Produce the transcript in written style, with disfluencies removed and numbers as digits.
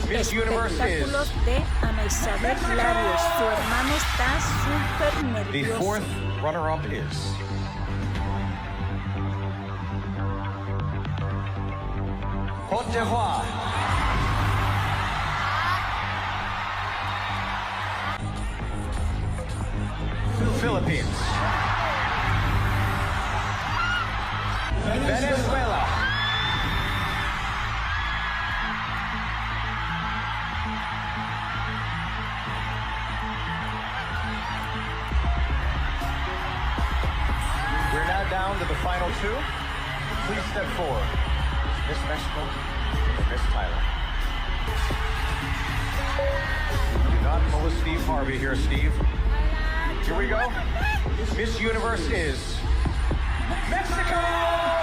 Miss Universe is espectáculos de Ana Isabel Larios. Su hermano está súper the nervioso. fourth runner-up is Cote d'Ivoire. Philippines. Venezuela. We're now down to the final two. Please step forward. Miss Mexico and Miss Thailand. Do not pull a Steve Harvey here, Steve. Here we go. Miss Universe is Mexico!